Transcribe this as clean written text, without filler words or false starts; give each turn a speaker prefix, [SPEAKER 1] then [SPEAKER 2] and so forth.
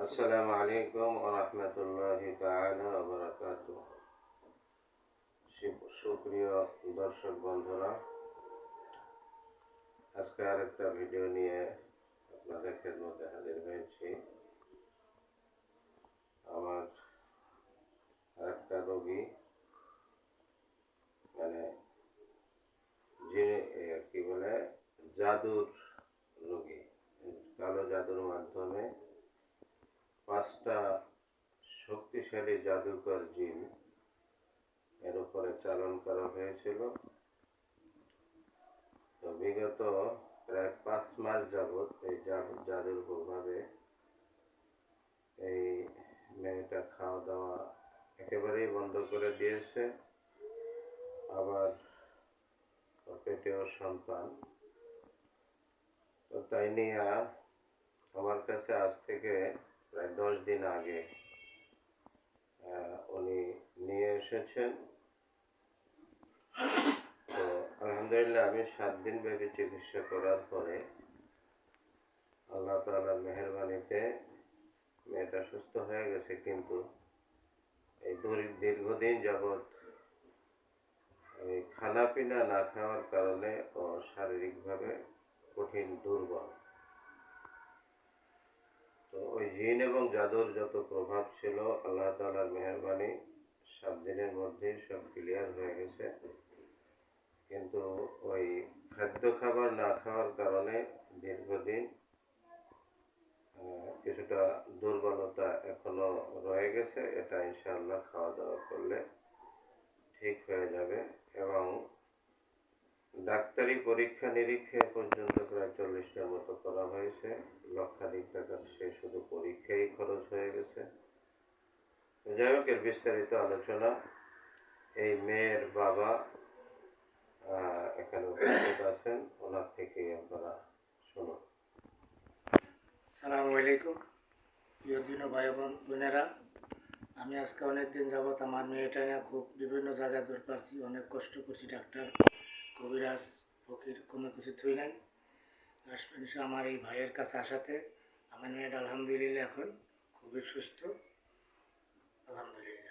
[SPEAKER 1] আসসালামু আলাইকুম ওয়া রাহমাতুল্লাহি তাআলা ওয়া বারাকাতুহু। সুপ্রিয় দর্শক বন্ধুরা, আজকে আরেকটা ভিডিও নিয়ে আপনাদের খেদমতে হাজির হয়েছি। আমার আরেকটা রোগী মানে যে কি বলে জাদুর রোগী, কালো জাদুর মাধ্যমে 5টা শক্তিশালী জাদুকর জিন এর উপরে চালন করা হয়েছিল। তো বিগত প্রায় 5 মাস যাবৎ এই জাদুর প্রভাবে এই মেয়েটা খাওয়া দাওয়া একেবারেই বন্ধ করে দিয়েছে। আবার পেটেও সন্তান। তো তাই নিয়ে আমার কাছে আজ থেকে প্রায় 10 দিন আগে উনি নিয়ে এসেছেন। তো আলহামদুলিল্লাহ আমি 7 দিন ব্যাপী চিকিৎসা করার পরে আল্লাহ তাআলার মেহেরবানিতে মেয়েটা সুস্থ হয়ে গেছে, কিন্তু এই দীর্ঘদিন যাবৎ এই খানা পিনা না খাওয়ার কারণে ও শারীরিকভাবে কঠিন দুর্বল। তো ওই জিন এবং জাদুর যত প্রভাব ছিল আল্লাহ তাআলার মেহেরবানি 7 দিনের মধ্যেই সব ক্লিয়ার হয়ে গেছে। কিন্তু ওই খাদ্য খাবার না খাওয়ার কারণে দীর্ঘদিন কিছুটা দুর্বলতা এখনো রয়ে গেছে। এটা ইনশাআল্লাহ খাওয়া দাওয়া করলে ঠিক হয়ে যাবে। এবং ডাক্তারি পরীক্ষা নিরীক্ষা পর্যন্ত প্রায় 40টার মতো করা হয়েছে। লক্ষাধিক টাকার সে শুধু পরীক্ষাই খরচ হয়ে গেছে। যাই হোক, এর বিস্তারিত আলোচনা এই মেয়ের বাবা এখানে উপস্থিত আছেন, ওনার থেকেই আপনারা শুনুন।
[SPEAKER 2] আসসালামু আলাইকুম প্রিয় দিন ভাই বোনেরা, আমি আজকে অনেকদিন যাবৎ আমার মেয়েটা নিয়ে খুব বিভিন্ন জায়গায় দৌড় পাচ্ছি, অনেক কষ্ট করছি। ডাক্তার, কবিরাজ, ফকির কোনো কিছু থুই নাই। লাস্ট আমার এই ভাইয়ের কাছে আসাতে আমার মেয়েটা আলহামদুলিল্লাহ এখন খুবই সুস্থ, আলহামদুলিল্লাহ।